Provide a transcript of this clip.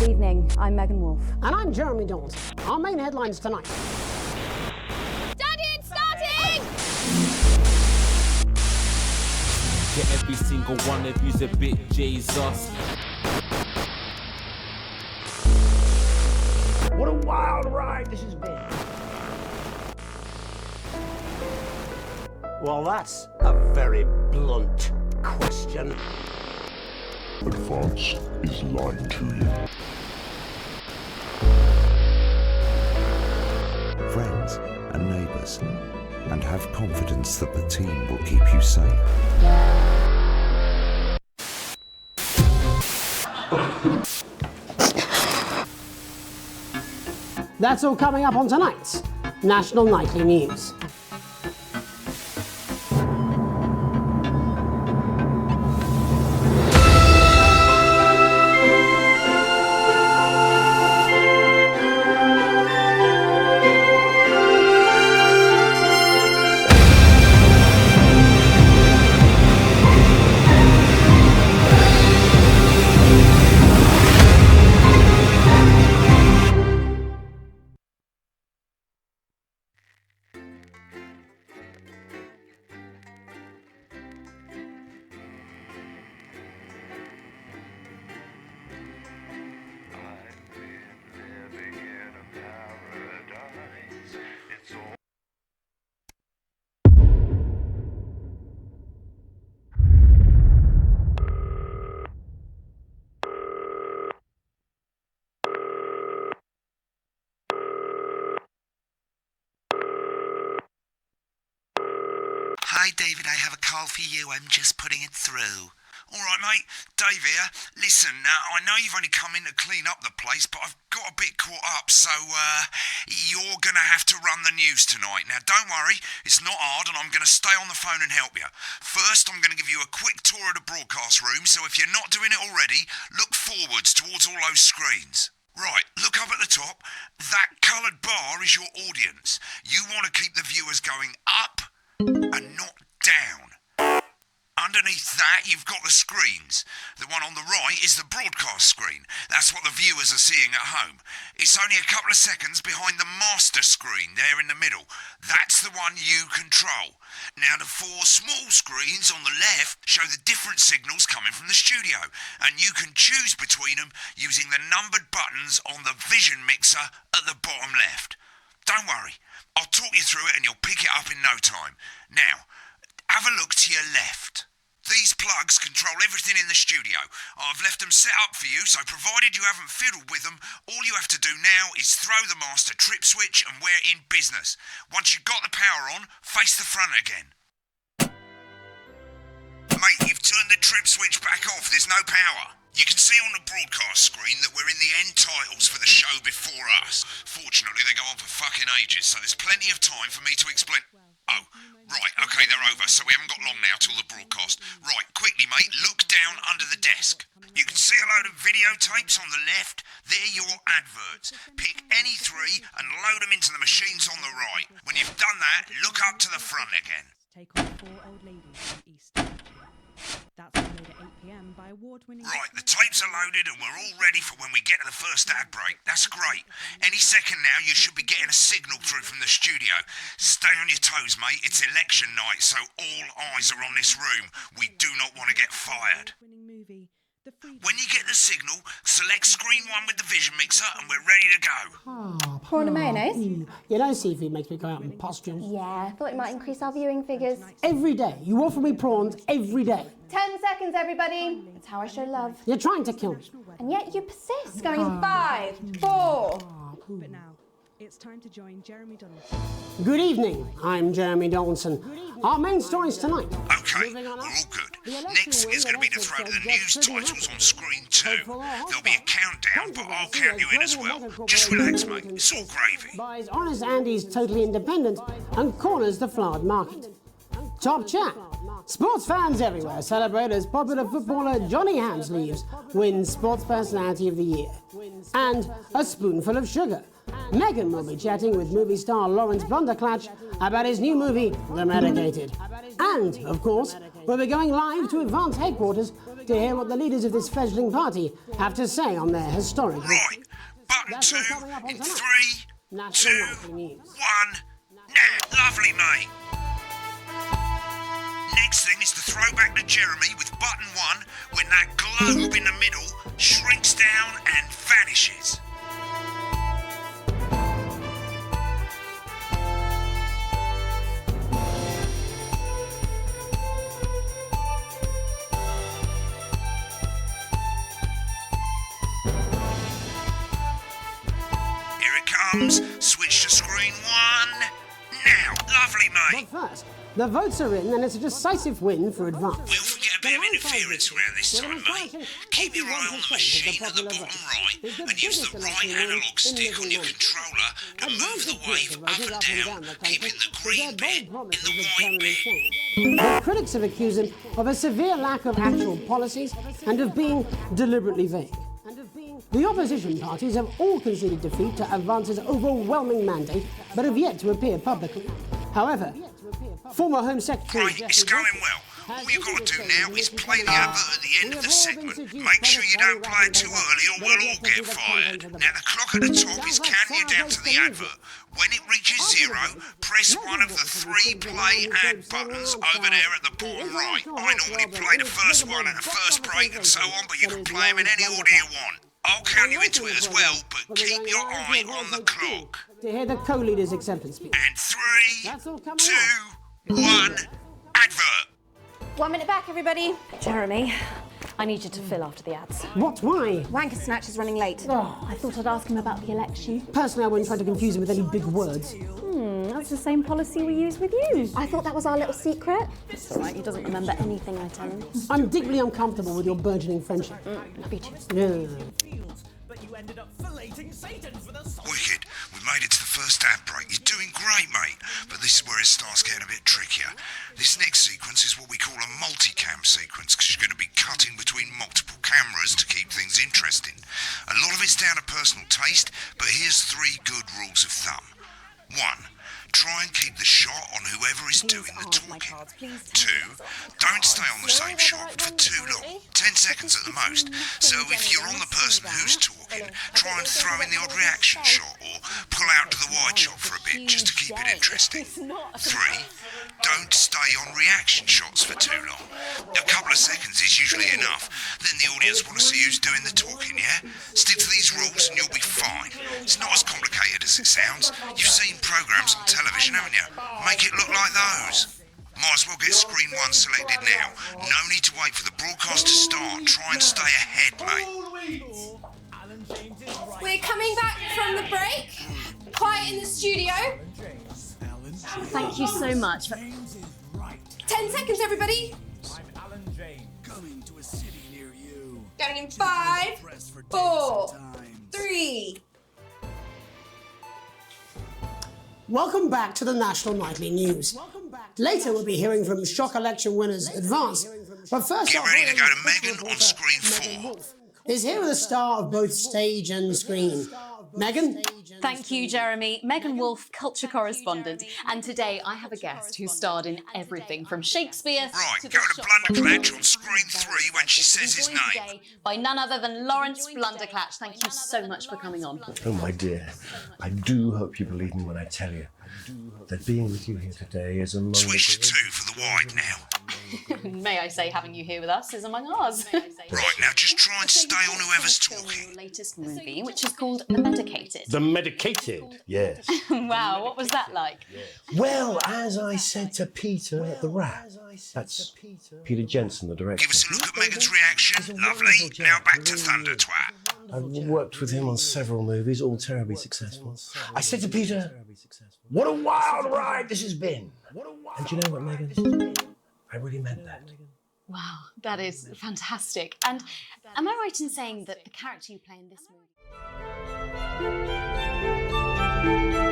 Good evening, I'm Megan Wolf. And I'm Jeremy Dawson. Our main headlines tonight. Daddy, it's starting! Yeah, every single one of you's a bit Jesus. What a wild ride this has been. Well, that's a very blunt question. But France is lying to you. Friends and neighbours, and have confidence that the team will keep you safe. That's all coming up on tonight's National Nightly News. Hi, David, I have a call for you. I'm just putting it through. All right, mate. Dave here. Listen, I know you've only come in to clean up the place, but I've got a bit caught up, so you're going to have to run the news tonight. Now, don't worry. It's not hard, and I'm going to stay on the phone and help you. First, I'm going to give you a quick tour of the broadcast room, so if you're not doing it already, look forwards towards all those screens. Right, look up at the top. That coloured bar is your audience. You want to keep the viewers going up and not down. Underneath that, you've got the screens. The one on the right is the broadcast screen. That's what the viewers are seeing at home. It's only a couple of seconds behind the master screen there in the middle. That's the one you control. Now, the four small screens on the left show the different signals coming from the studio, and you can choose between them using the numbered buttons on the vision mixer at the bottom left. Don't worry, I'll talk you through it and you'll pick it up in no time. Now, have a look to your left. These plugs control everything in the studio. I've left them set up for you, so provided you haven't fiddled with them, all you have to do now is throw the master trip switch and we're in business. Once you've got the power on, face the front again. Mate, you've turned the trip switch back off. There's no power. You can see on the broadcast screen that we're in the end titles for the show before us. Fortunately, they go on for fucking ages, so there's plenty of time for me to explain... Oh, right, okay, they're over, so we haven't got long now till the broadcast. Right, quickly, mate, look down under the desk. You can see a load of videotapes on the left. They're your adverts. Pick any three and load them into the machines on the right. When you've done that, look up to the front again. Take on 4 old ladies from East Staffordshire. That's made at 8 p.m. by award-winning... Right, the tapes are loaded and we're all ready for when we get to the first ad break. That's great. Any second now, you should be getting a signal through from the studio. Stay on your toes, mate. It's election night, so all eyes are on this room. We do not want to get fired. When you get the signal, select screen 1 with the vision mixer and we're ready to go. Prawn and mayonnaise? You know, seafood makes me go out in pustules. Yeah, I thought it might increase our viewing figures. Every day. You offer me prawns every day. 10 seconds, everybody. It's how I show love. You're trying to kill me. And yet you persist, going in 5, 4... But now, it's time to join Jeremy Donaldson. Good evening, I'm Jeremy Dawson. Our main stories tonight. Okay, we're all good. Next is going to be the throw to the news titles on screen 2. There'll be a countdown, but I'll count you in as well. Just relax, mate. It's all gravy. Buys Honest Andy's Totally Independent and corners the flowered market. Top chat. Sports fans everywhere celebrate as popular footballer Johnny Hamsleeves wins Sports Personality of the Year. And a spoonful of sugar. Megan will be chatting with movie star Lawrence Blunderclatch about his new movie, The Medicated. And, of course, we'll be going live to Advance headquarters to hear what the leaders of this fledgling party have to say on their historic victory. Right, button That's 2 all coming up on in tonight. 3, National 2, Nightly News. 1, now. Lovely, mate. Next thing is the throwback to Jeremy with button 1 when that globe in the middle shrinks down and vanishes. Here it comes. Switch to screen 1. Now. Lovely, mate. But first, the votes are in and it's a decisive win for Advance. We'll forget a bit of interference around this time, mate. Keep your eye on the machine at the bottom right and use the right analog stick on your controller to move the wave up and down, keeping the green bit in the white bit. The critics have accused him of a severe lack of actual policies and of being deliberately vague. The opposition parties have all conceded defeat to Advance's overwhelming mandate, but have yet to appear publicly. However, former Home Secretary... Right, it's going well. All you've got to do now is play the advert at the end of the segment. Make sure you don't play it too early or we'll all get fired. Now, the clock at the top is counting you down to the advert. When it reaches 0, press one of the 3 play ad buttons over there at the bottom right. I normally play the first one at the first break and so on, but you can play them in any order you want. I'll count you into it as well, but keep your eye on the clock. To hear the co-leader's acceptance speech. And 3, 2, 1, advert. 1 minute back, everybody. Jeremy, I need you to fill after the ads. What? Why? Wanker Snatch is running late. I thought I'd ask him about the election. Personally, I wouldn't try to confuse him with any big words. That's the same policy we use with you. I thought that was our little secret. It's like he doesn't remember anything I tell him. I'm deeply uncomfortable with your burgeoning friendship. Me too. Yeah. Wicked. We've made it to the first ad break. You're doing great, mate. But this is where it starts getting a bit trickier. This next sequence is what we call a multicam sequence, because you're going to be cutting between multiple cameras to keep things interesting. A lot of it's down to personal taste, but here's 3 good rules of thumb. 1. Try and keep the shot on whoever is doing the talking. 2. Don't stay on the same shot for too long, 10 seconds at the most. So if you're on the person who's talking, try and throw in the odd reaction shot or pull out to the wide shot for a bit just to keep it interesting. 3. Don't stay on reaction shots for too long. A couple of seconds is usually enough. Then the audience want to see who's doing the talking, yeah? Stick to these rules and you'll be fine. It's not as complicated as it sounds. You've seen programs on television, haven't you? Make it look like those. Might as well get screen 1 selected now. No need to wait for the broadcast to start. Try and stay ahead, mate. We're coming back from the break. Quiet in the studio. Thank you so much. 10 seconds, everybody. Going in 5, 4, 3. Welcome back to the National Nightly News. Later we'll be hearing from shock election winners Advance. But first Get ready to go to Megan on screen 4. Is here with a star of both stage and screen. Megan? Thank you, Jeremy. Megan Wolfe, culture correspondent. And today I have a guest who starred in everything from Shakespeare Right, to go the to shop Blunderclatch on screen 3 when she says his joined name. today by none other than Lawrence Blunderclatch. Thank you so much for coming on. Oh, my dear, I do hope you believe me when I tell you that being with you here today is among Switch to 2 for the wide now. May I say, having you here with us is among ours. Right, now just try and stay on whoever's talking. Your latest movie, which is called The Medicated. The Medicated, yes. Wow, what was that like? Well, as I said to Peter at the Rat, that's Peter Jensen, the director. Give us a look at Megan's reaction. Lovely. Now back to Thunder Twat. I've worked with him on several movies, all terribly successful. I said to Peter, what a wild ride this has been. And do you know what, Megan? I really meant that. Wow, that is fantastic. And am I right in saying that the character you play in this movie...